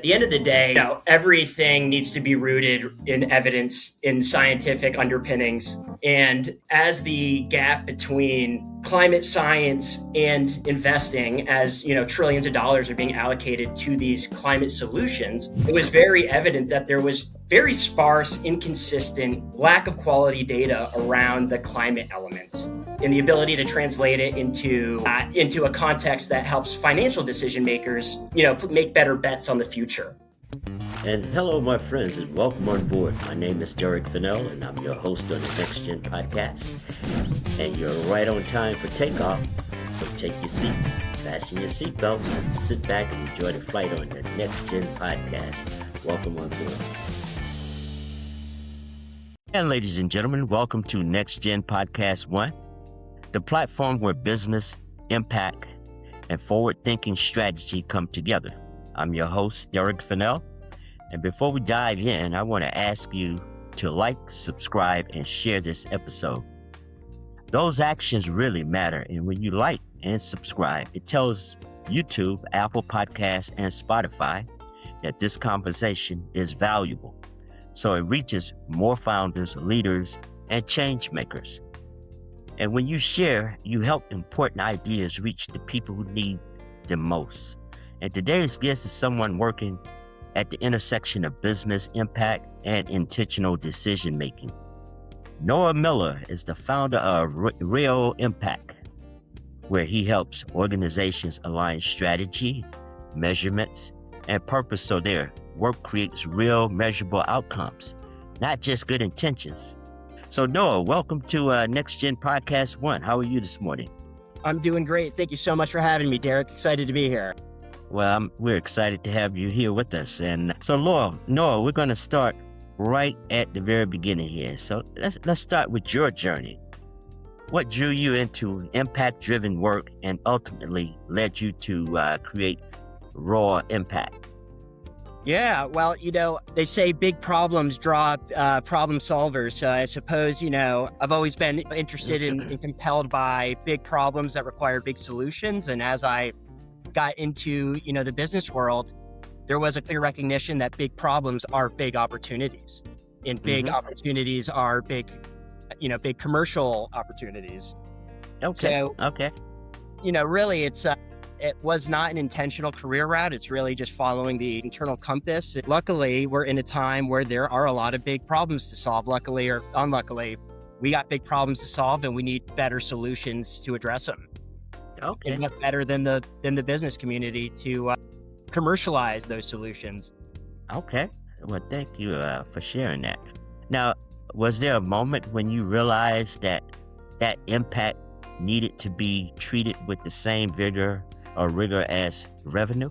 At the end of the day, everything needs to be rooted in evidence, in scientific underpinnings. And as the gap between climate science and investing, as trillions of dollars are being allocated to these climate solutions, it was very evident that there was very sparse, inconsistent, lack of quality data around the climate elements, and the ability to translate it into a context that helps financial decision makers, make better bets on the future. And hello, my friends, and welcome on board. My name is Derrick Fennell, and I'm your host on the Next Gen podcast. And you're right on time for takeoff, so take your seats, fasten your seatbelts, and sit back and enjoy the flight on the Next Gen podcast. Welcome on board. And ladies and gentlemen, welcome to Next Gen Podcast 1, the platform where business, impact, and forward-thinking strategy come together. I'm your host, Derrick Fennell, and before we dive in, I want to ask you to like, subscribe, and share this episode. Those actions really matter, and when you like and subscribe, it tells YouTube, Apple Podcasts, and Spotify that this conversation is valuable, so it reaches more founders, leaders, and change makers. And when you share, you help important ideas reach the people who need them most. And today's guest is someone working at the intersection of business, impact, and intentional decision making. Noah Miller is the founder of Rho Impact, where he helps organizations align strategy, measurements, and purpose so their work creates real measurable outcomes, not just good intentions. So Noah, welcome to Next Gen Podcast 1. How are you this morning? I'm doing great. Thank you so much for having me, Derrick. Excited to be here. Well, we're excited to have you here with us. And so Noah, we're going to start right at the very beginning here. So let's start with your journey. What drew you into impact-driven work and ultimately led you to create Rho Impact? Yeah, well, they say big problems draw problem solvers. So I suppose, I've always been interested and compelled by big problems that require big solutions. And as I got into, the business world, there was a clear recognition that big problems are big opportunities, and big opportunities are big commercial opportunities. Okay. Really it was not an intentional career route. It's really just following the internal compass. Luckily, we're in a time where there are a lot of big problems to solve. Luckily or unluckily, we got big problems to solve, and we need better solutions to address them. Okay. And what better than the business community to commercialize those solutions? Okay. Well, thank you for sharing that. Now, was there a moment when you realized that impact needed to be treated with the same vigor or rigor as revenue?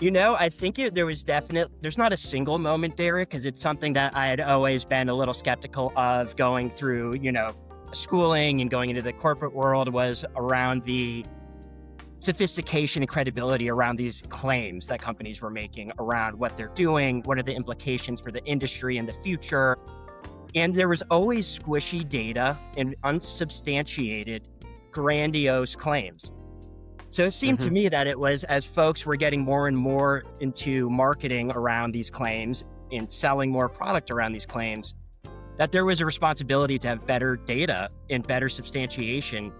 I think there's not a single moment, Derrick, because it's something that I had always been a little skeptical of going through, schooling and going into the corporate world, was around the sophistication and credibility around these claims that companies were making around what they're doing, what are the implications for the industry in the future. And there was always squishy data and unsubstantiated, grandiose claims. So it seemed to me that it was, as folks were getting more and more into marketing around these claims and selling more product around these claims, that there was a responsibility to have better data and better substantiation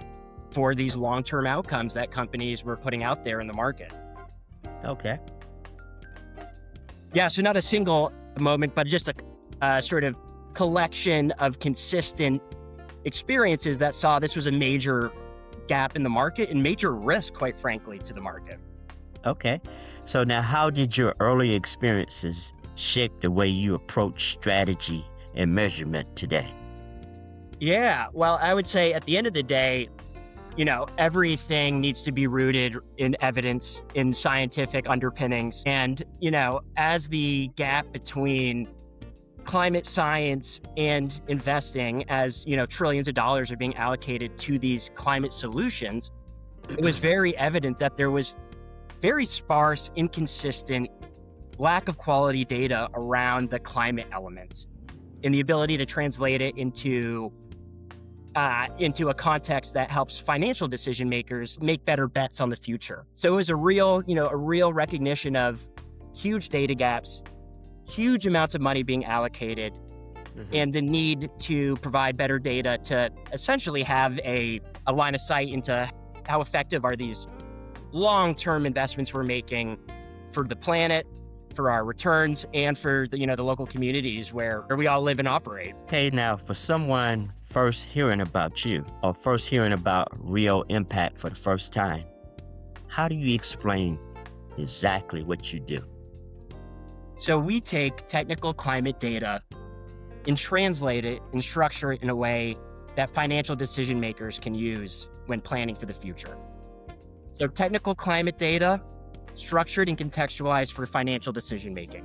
for these long-term outcomes that companies were putting out there in the market. Okay. Yeah, so not a single moment, but just a sort of collection of consistent experiences that saw this was a major gap in the market and major risk, quite frankly, to the market. Okay. So now, how did your early experiences shape the way you approach strategy and measurement today? Yeah, well, I would say at the end of the day, everything needs to be rooted in evidence, in scientific underpinnings. And, as the gap between climate science and investing, as trillions of dollars are being allocated to these climate solutions, it was very evident that there was very sparse, inconsistent, lack of quality data around the climate elements, and the ability to translate it into a context that helps financial decision makers make better bets on the future. So it was a real recognition of huge data gaps, huge amounts of money being allocated, and the need to provide better data to essentially have a line of sight into how effective are these long-term investments we're making for the planet, for our returns, and for the local communities where we all live and operate. Hey, now for someone first hearing about you or first hearing about Rho Impact for the first time, how do you explain exactly what you do? So we take technical climate data and translate it and structure it in a way that financial decision makers can use when planning for the future. So technical climate data, structured and contextualized for financial decision making.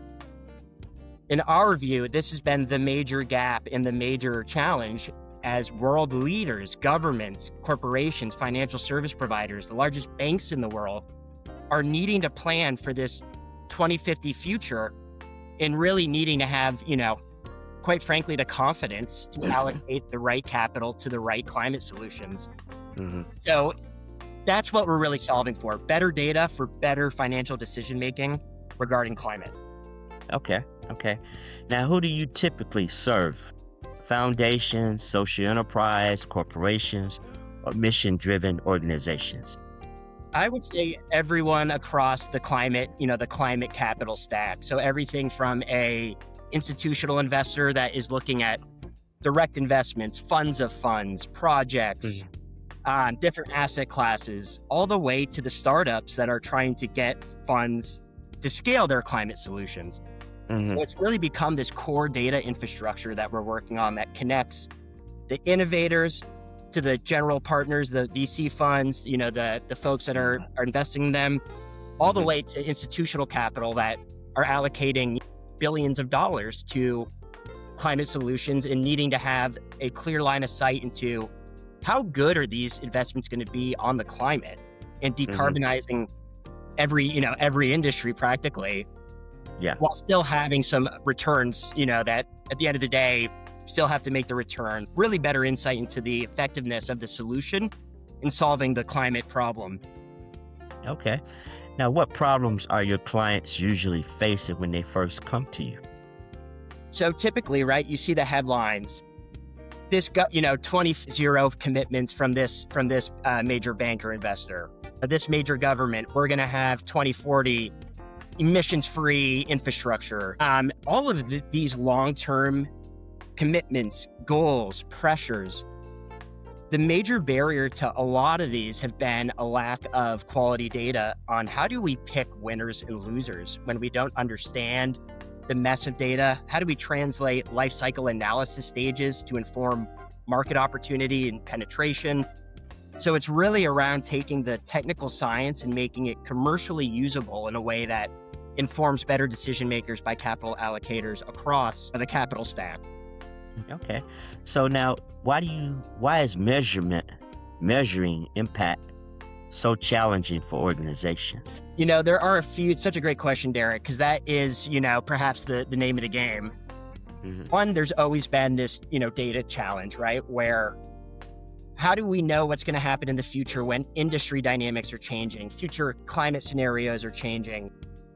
In our view, this has been the major gap and the major challenge as world leaders, governments, corporations, financial service providers, the largest banks in the world are needing to plan for this 2050 future and really needing to have, quite frankly, the confidence to allocate the right capital to the right climate solutions. So that's what we're really solving for. Better data for better financial decision-making regarding climate. Okay. Now, who do you typically serve? Foundations, social enterprise, corporations, or mission-driven organizations? I would say everyone across the climate capital stack. So everything from a institutional investor that is looking at direct investments, funds of funds, projects, different asset classes, all the way to the startups that are trying to get funds to scale their climate solutions. So it's really become this core data infrastructure that we're working on that connects the innovators to the general partners, the VC funds, the folks that are investing in them, all the way to institutional capital that are allocating billions of dollars to climate solutions and needing to have a clear line of sight into how good are these investments going to be on the climate and decarbonizing every industry practically, while still having some returns, that at the end of the day, still have to make the return. Really better insight into the effectiveness of the solution in solving the climate problem. Okay. Now, what problems are your clients usually facing when they first come to you? So typically, right, you see the headlines. This got, 20 commitments from this major bank or investor. This major government, we're going to have 2040 emissions-free infrastructure. All of these long-term commitments, goals, pressures. The major barrier to a lot of these have been a lack of quality data on how do we pick winners and losers when we don't understand the mess of data. How do we translate life cycle analysis stages to inform market opportunity and penetration? So it's really around taking the technical science and making it commercially usable in a way that informs better decision makers by capital allocators across the capital stack. Okay. So now, why is measuring impact so challenging for organizations? There are a few. It's such a great question, Derrick, because that is, perhaps the name of the game. One, there's always been this, data challenge, right? Where how do we know what's going to happen in the future when industry dynamics are changing, future climate scenarios are changing?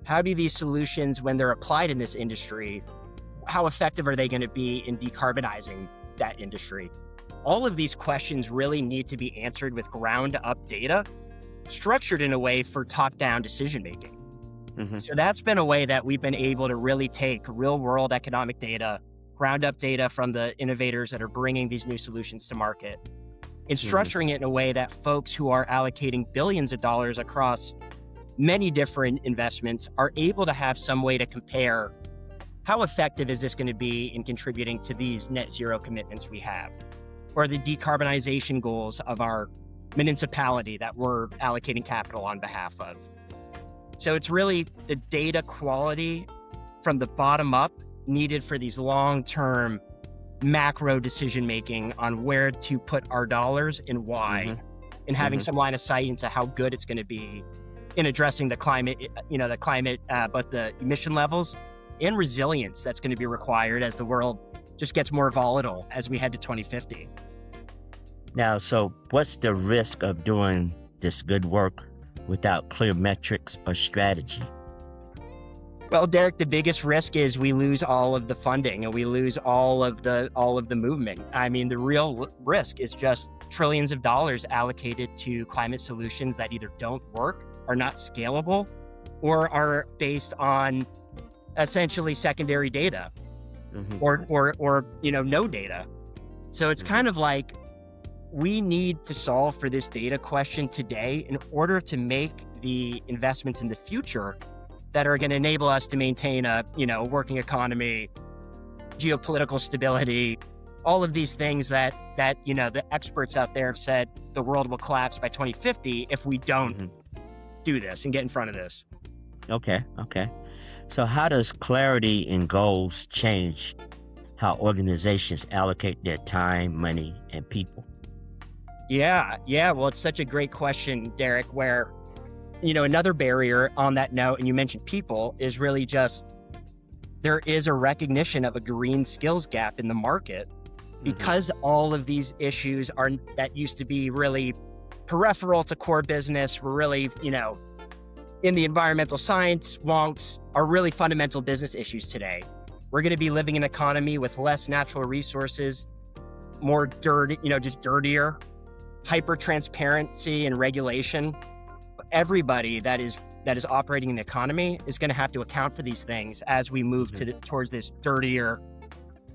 How do these solutions, when they're applied in this industry, how effective are they going to be in decarbonizing that industry? All of these questions really need to be answered with ground-up data, structured in a way for top-down decision-making. So that's been a way that we've been able to really take real-world economic data, ground-up data from the innovators that are bringing these new solutions to market, and structuring it in a way that folks who are allocating billions of dollars across many different investments are able to have some way to compare how effective is this going to be in contributing to these net zero commitments we have, or the decarbonization goals of our municipality that we're allocating capital on behalf of. So it's really the data quality from the bottom up needed for these long-term macro decision-making on where to put our dollars and why, and having some line of sight into how good it's going to be in addressing the climate, both the emission levels and resilience that's going to be required as the world just gets more volatile as we head to 2050. Now, so what's the risk of doing this good work without clear metrics or strategy? Well, Derek, the biggest risk is we lose all of the funding and we lose all of the movement. I mean, the real risk is just trillions of dollars allocated to climate solutions that either don't work, are not scalable, or are based on essentially secondary data or no data. So it's kind of like we need to solve for this data question today in order to make the investments in the future that are going to enable us to maintain a working economy, geopolitical stability, all of these things that the experts out there have said the world will collapse by 2050 if we don't do this and get in front of this. Okay. So how does clarity in goals change how organizations allocate their time, money, and people? Yeah. Well, it's such a great question, Derek, where, another barrier on that note, and you mentioned people, is really just there is a recognition of a green skills gap in the market because all of these issues that used to be really peripheral to core business were really, in the environmental science wonks are really fundamental business issues today. We're going to be living in an economy with less natural resources, more dirty, just dirtier, hyper transparency and regulation. Everybody that is operating in the economy is going to have to account for these things as we move towards this dirtier,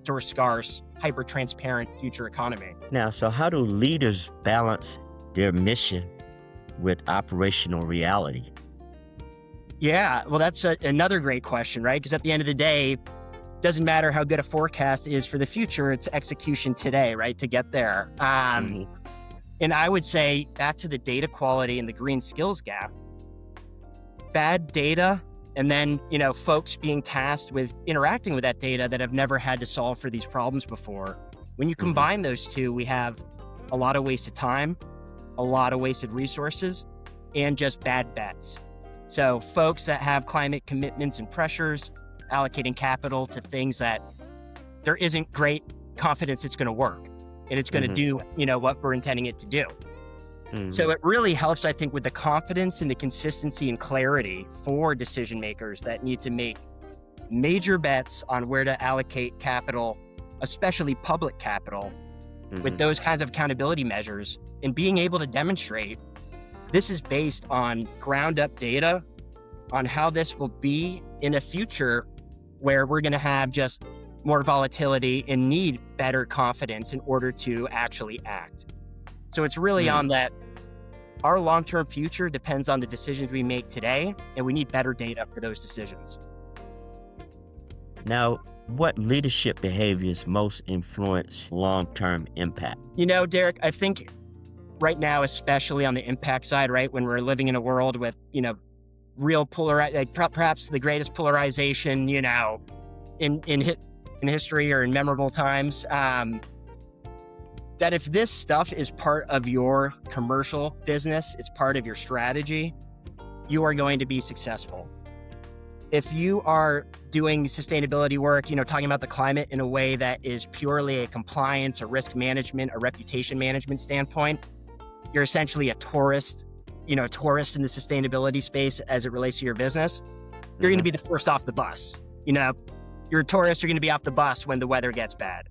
more scarce, hyper transparent future economy. Now, so how do leaders balance their mission with operational reality? Yeah, well, that's another great question, right? Because at the end of the day, it doesn't matter how good a forecast is for the future, it's execution today, right, to get there. And I would say back to the data quality and the green skills gap, bad data, and then, folks being tasked with interacting with that data that have never had to solve for these problems before. When you combine those two, we have a lot of wasted time, a lot of wasted resources, and just bad bets. So folks that have climate commitments and pressures, allocating capital to things that there isn't great confidence it's going to work and it's going to do, what we're intending it to do. So it really helps, I think, with the confidence and the consistency and clarity for decision makers that need to make major bets on where to allocate capital, especially public capital, with those kinds of accountability measures, and being able to demonstrate this is based on ground up data on how this will be in a future where we're going to have just more volatility and need better confidence in order to actually act. So it's really on that our long-term future depends on the decisions we make today, and we need better data for those decisions. Now, what leadership behaviors most influence long-term impact? Derek, I think right now, especially on the impact side, right, when we're living in a world with, real perhaps the greatest polarization, in history or in memorable times, that if this stuff is part of your commercial business, it's part of your strategy, you are going to be successful. If you are doing sustainability work, talking about the climate in a way that is purely a compliance, a risk management, a reputation management standpoint, you're essentially a tourist in the sustainability space as it relates to your business. You're going to be the first off the bus. You're a tourist, you're going to be off the bus when the weather gets bad.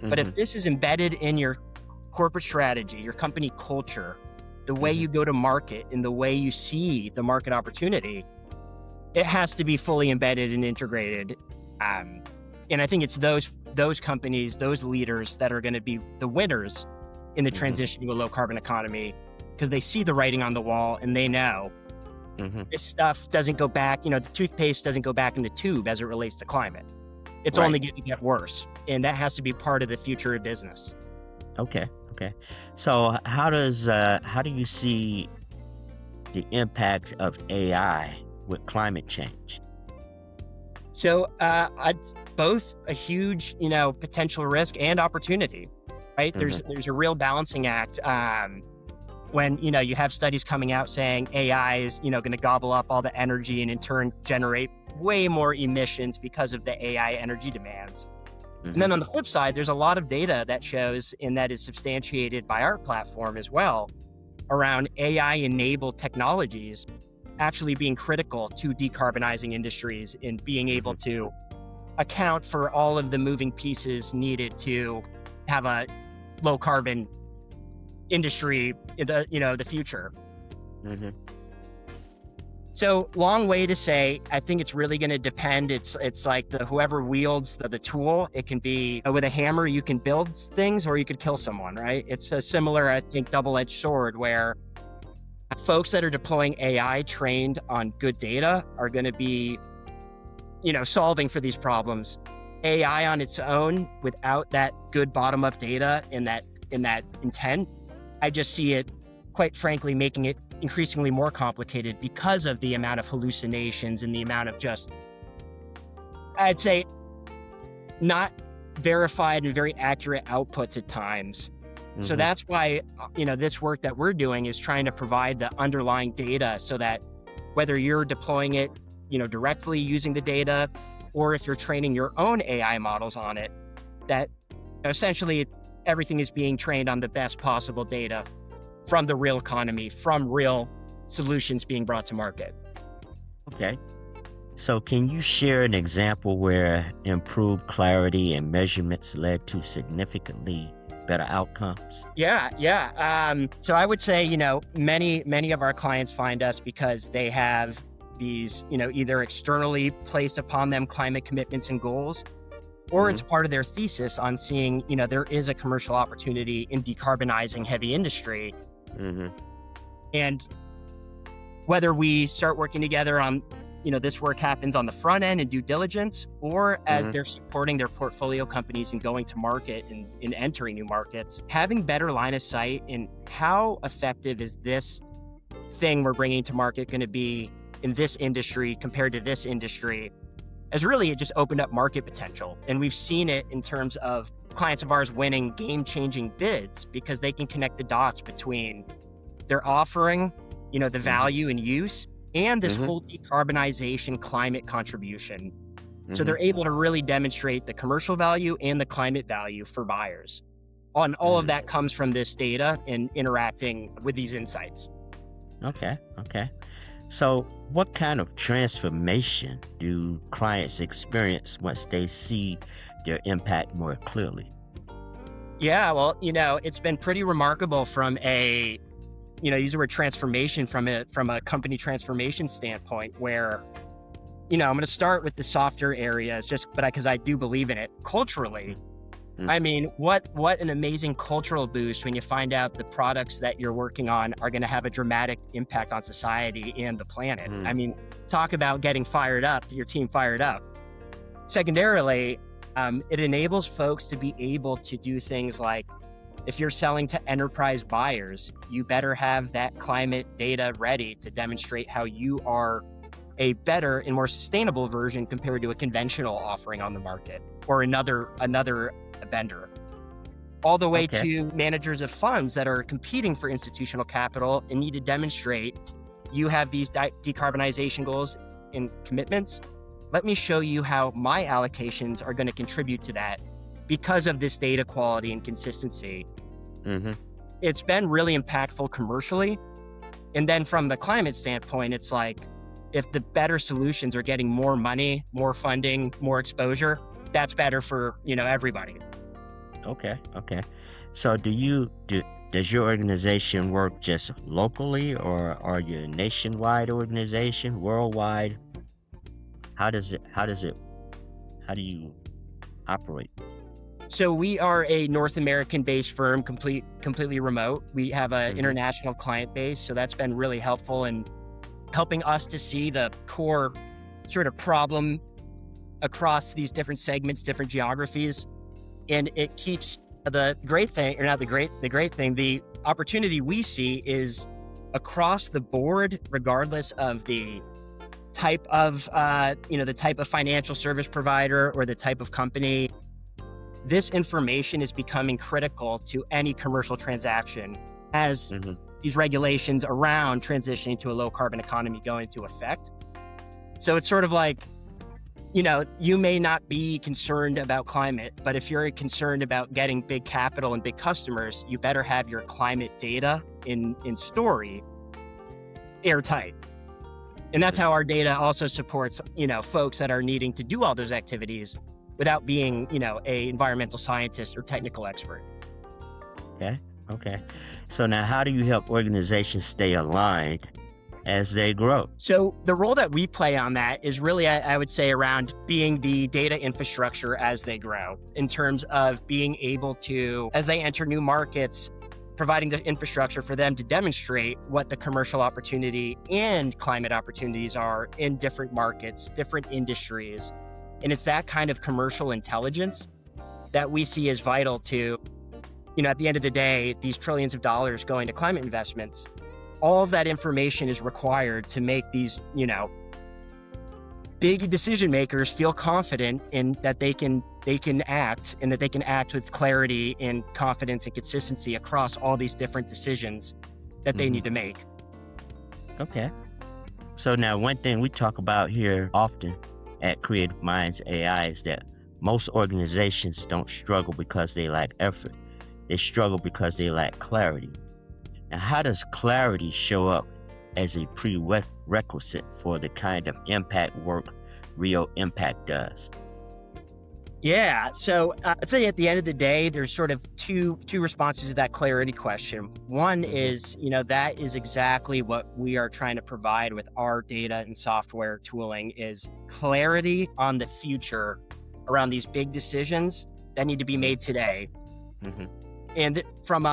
But if this is embedded in your corporate strategy, your company culture, the way you go to market and the way you see the market opportunity, it has to be fully embedded and integrated. And I think it's those companies, those leaders that are going to be the winners in the transition to a low carbon economy, because they see the writing on the wall and they know this stuff doesn't go back, the toothpaste doesn't go back in the tube as it relates to climate. It's only going to get worse. And that has to be part of the future of business. Okay. So how do you see the impact of AI with climate change? So it's both a huge, potential risk and opportunity, right? There's a real balancing act when, you have studies coming out saying AI is, going to gobble up all the energy and in turn generate way more emissions because of the AI energy demands. And then on the flip side, there's a lot of data that shows, and that is substantiated by our platform as well, around AI-enabled technologies actually being critical to decarbonizing industries and being able to account for all of the moving pieces needed to have a low carbon industry in the future. Mm-hmm. So long way to say, I think it's really going to depend. It's like whoever wields the tool. It can be with a hammer, you can build things or you could kill someone, right? It's a similar, I think, double-edged sword where folks that are deploying AI trained on good data are going to be, solving for these problems. AI on its own, without that good bottom-up data and that intent, I just see it, quite frankly, making it increasingly more complicated because of the amount of hallucinations and the amount of just, I'd say, not verified and very accurate outputs at times. So that's why, this work that we're doing is trying to provide the underlying data so that whether you're deploying it, directly using the data, or if you're training your own AI models on it, that essentially everything is being trained on the best possible data from the real economy, from real solutions being brought to market. Okay. So can you share an example where improved clarity and measurements led to significantly better outcomes? Yeah. So I would say, many of our clients find us because they have these, either externally placed upon them climate commitments and goals, or it's part of their thesis on seeing, there is a commercial opportunity in decarbonizing heavy industry. And whether we start working together on, this work happens on the front end in due diligence, or as they're supporting their portfolio companies and going to market and entering new markets, having better line of sight in how effective is this thing we're bringing to market going to be in this industry compared to this industry, has really just opened up market potential. And we've seen it in terms of clients of ours winning game-changing bids because they can connect the dots between their offering, the value and use, and this whole decarbonization climate contribution. So they're able to really demonstrate the commercial value and the climate value for buyers. And all of that comes from this data and interacting with these insights. Okay. So what kind of transformation do clients experience once they see their impact more clearly? Yeah, well, it's been pretty remarkable from a, use the word transformation from a company transformation standpoint where, I'm going to start with the softer areas because I do believe in it culturally. I mean, what an amazing cultural boost when you find out the products that you're working on are going to have a dramatic impact on society and the planet. I mean, talk about getting your team fired up. Secondarily, it enables folks to be able to do things like, if you're selling to enterprise buyers, you better have that climate data ready to demonstrate how you are a better and more sustainable version compared to a conventional offering on the market or another vendor. All the way to managers of funds that are competing for institutional capital and need to demonstrate you have these decarbonization goals and commitments. Let me show you how my allocations are going to contribute to that because of this data quality and consistency. It's been really impactful commercially. And then from the climate standpoint, it's like, if the better solutions are getting more money, more funding, more exposure, that's better for, everybody. Okay. So does your organization work just locally, or are you a nationwide organization, worldwide? How do you operate? So we are a North American-based firm, completely remote. We have an international client base, so that's been really helpful in helping us to see the core sort of problem across these different segments, different geographies. And it keeps the opportunity we see is across the board, regardless of the type of, the type of financial service provider or the type of company. This information is becoming critical to any commercial transaction as these regulations around transitioning to a low carbon economy go into effect. So it's sort of like, you may not be concerned about climate, but if you're concerned about getting big capital and big customers, you better have your climate data in story airtight. And that's how our data also supports, folks that are needing to do all those activities without being, a environmental scientist or technical expert. Okay. So now how do you help organizations stay aligned as they grow? So the role that we play on that is really, I would say, around being the data infrastructure as they grow, in terms of being able to, as they enter new markets, providing the infrastructure for them to demonstrate what the commercial opportunity and climate opportunities are in different markets, different industries. And it's that kind of commercial intelligence that we see as vital to, at the end of the day, these trillions of dollars going to climate investments. All of that information is required to make these, big decision makers feel confident in that they can act, and that they can act with clarity and confidence and consistency across all these different decisions that they need to make. Okay. So now one thing we talk about here often at Creative Minds AI is that most organizations don't struggle because they lack effort. They struggle because they lack clarity. Now, how does clarity show up as a prerequisite for the kind of impact work Rho Impact does? Yeah, so I'd say at the end of the day, there's sort of two responses to that clarity question. One is, that is exactly what we are trying to provide with our data and software tooling, is clarity on the future around these big decisions that need to be made today. And from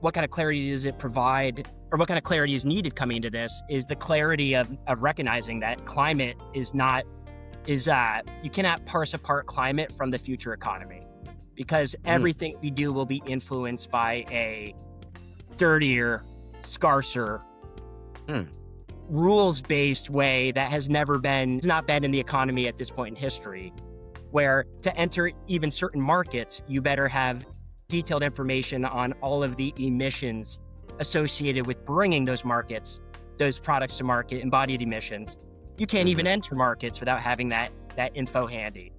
what kind of clarity does it provide, or what kind of clarity is needed coming into this, is the clarity of recognizing that climate you cannot parse apart climate from the future economy, because everything we do will be influenced by a dirtier, scarcer, rules-based way that has not been in the economy at this point in history, where to enter even certain markets, you better have detailed information on all of the emissions associated with bringing those products to market, embodied emissions. You can't even enter markets without having that info handy.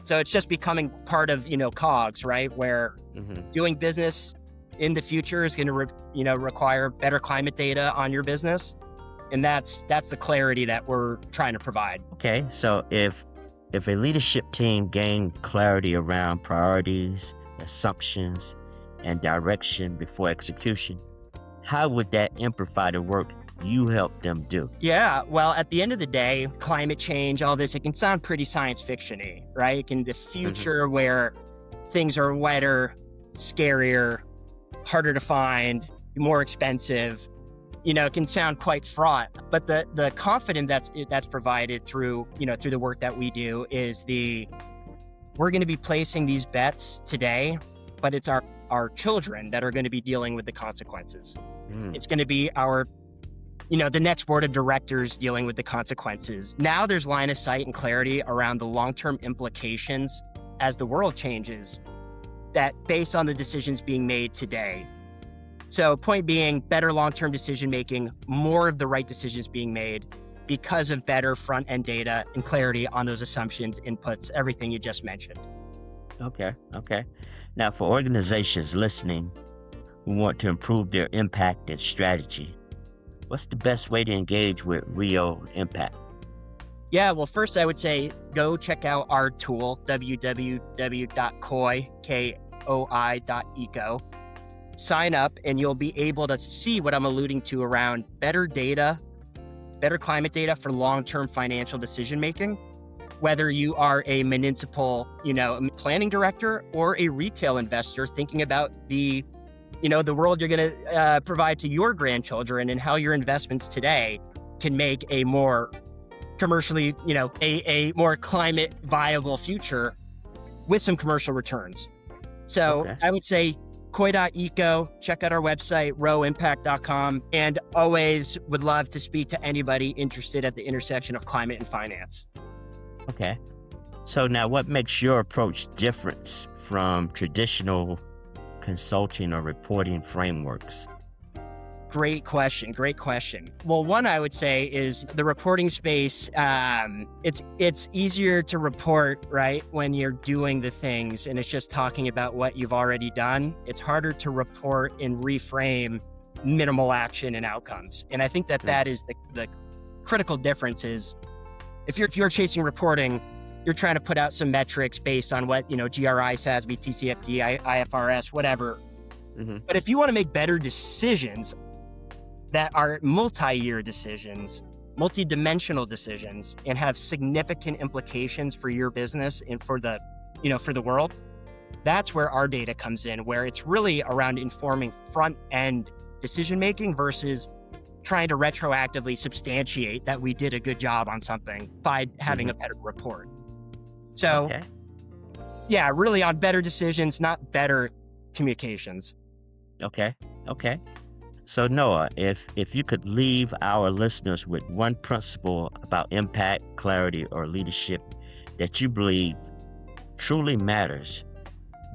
So it's just becoming part of, COGS, right? Where doing business in the future is going to require better climate data on your business. And that's the clarity that we're trying to provide. Okay, so if a leadership team gained clarity around priorities, assumptions, and direction before execution, how would that amplify the work you help them do? Yeah, well, at the end of the day, climate change, all this, it can sound pretty science fiction-y, right? In the future where things are wetter, scarier, harder to find, more expensive, it can sound quite fraught. But the confidence that's provided through the work that we do is we're going to be placing these bets today, but it's our children that are going to be dealing with the consequences. It's going to be the next board of directors dealing with the consequences. Now there's line of sight and clarity around the long-term implications as the world changes, that based on the decisions being made today. So point being, better long-term decision-making, more of the right decisions being made because of better front-end data and clarity on those assumptions, inputs, everything you just mentioned. Okay. Now, for organizations listening who want to improve their impact and strategy, what's the best way to engage with Rho Impact? Yeah, well, first I would say go check out our tool, www.koi.eco. Sign up and you'll be able to see what I'm alluding to around better climate data for long-term financial decision-making, whether you are a municipal, planning director, or a retail investor thinking about the world you're going to provide to your grandchildren, and how your investments today can make a more commercially, a more climate viable future with some commercial returns. So I would say koi.eco, check out our website, rhoimpact.com, and always would love to speak to anybody interested at the intersection of climate and finance. Okay. So now what makes your approach different from traditional consulting or reporting frameworks? Great question. Well, one I would say is the reporting space. It's easier to report, right, when you're doing the things and it's just talking about what you've already done. It's harder to report and reframe minimal action and outcomes. And I think that is critical difference is if you're chasing reporting, you're trying to put out some metrics based on what, GRI, SASB, TCFD, IFRS, whatever. Mm-hmm. But if you want to make better decisions that are multi-year decisions, multi-dimensional decisions, and have significant implications for your business and for the world, that's where our data comes in, where it's really around informing front-end decision-making versus trying to retroactively substantiate that we did a good job on something by having a better report. So, yeah, really on better decisions, not better communications. Okay. So Noah, if you could leave our listeners with one principle about impact, clarity, or leadership that you believe truly matters,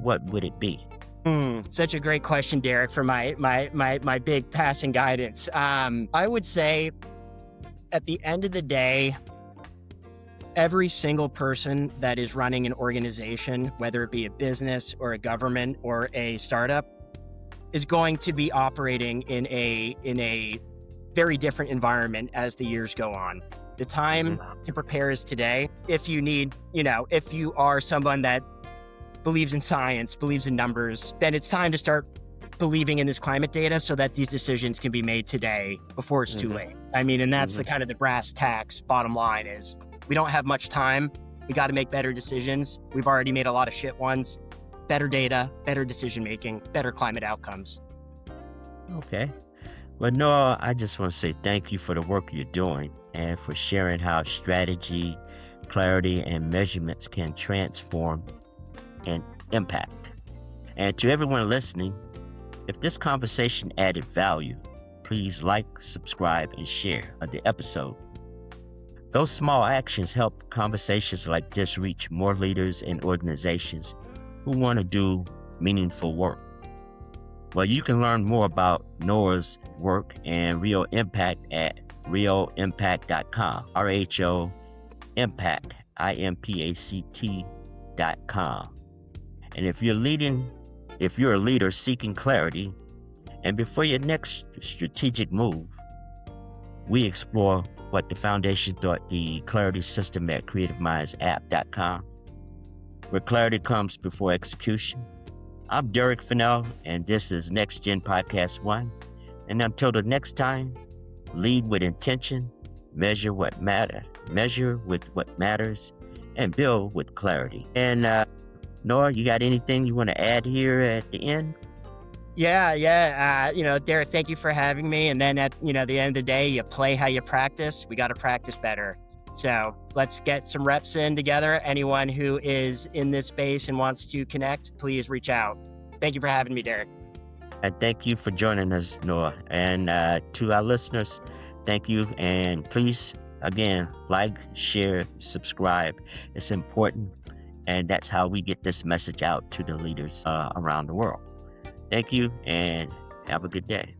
what would it be? Such a great question, Derrick, for my big passing guidance. I would say at the end of the day, every single person that is running an organization, whether it be a business or a government or a startup, is going to be operating in a very different environment as the years go on. The time to prepare is today. If you are someone that believes in science, believes in numbers, then it's time to start believing in this climate data so that these decisions can be made today before it's too late. I mean, and that's the kind of the brass tacks bottom line is we don't have much time. We got to make better decisions. We've already made a lot of shit ones. Better data, better decision-making, better climate outcomes. Okay. Well, Noah, I just want to say thank you for the work you're doing and for sharing how strategy, clarity, and measurements can transform and impact. And to everyone listening, if this conversation added value, please like, subscribe, and share the episode. Those small actions help conversations like this reach more leaders and organizations who want to do meaningful work. Well, you can learn more about Noah's work and Rho Impact at rhoimpact.com, RHO Impact, IMPACT.com. And if you're a leader seeking clarity, and before your next strategic move, we explore what the foundation thought the clarity system at creativemindsapp.com, where clarity comes before execution. I'm Derrick Fennell, and this is Next Gen Podcast 1. And until the next time, lead with intention, measure with what matters, and build with clarity. And Noah, you got anything you want to add here at the end? Yeah. Derrick, thank you for having me. And then at the end of the day, you play how you practice. We got to practice better. So let's get some reps in together. Anyone who is in this space and wants to connect, please reach out. Thank you for having me, Derrick. And thank you for joining us, Noah. And to our listeners, thank you. And please, again, like, share, subscribe. It's important. And that's how we get this message out to the leaders around the world. Thank you and have a good day.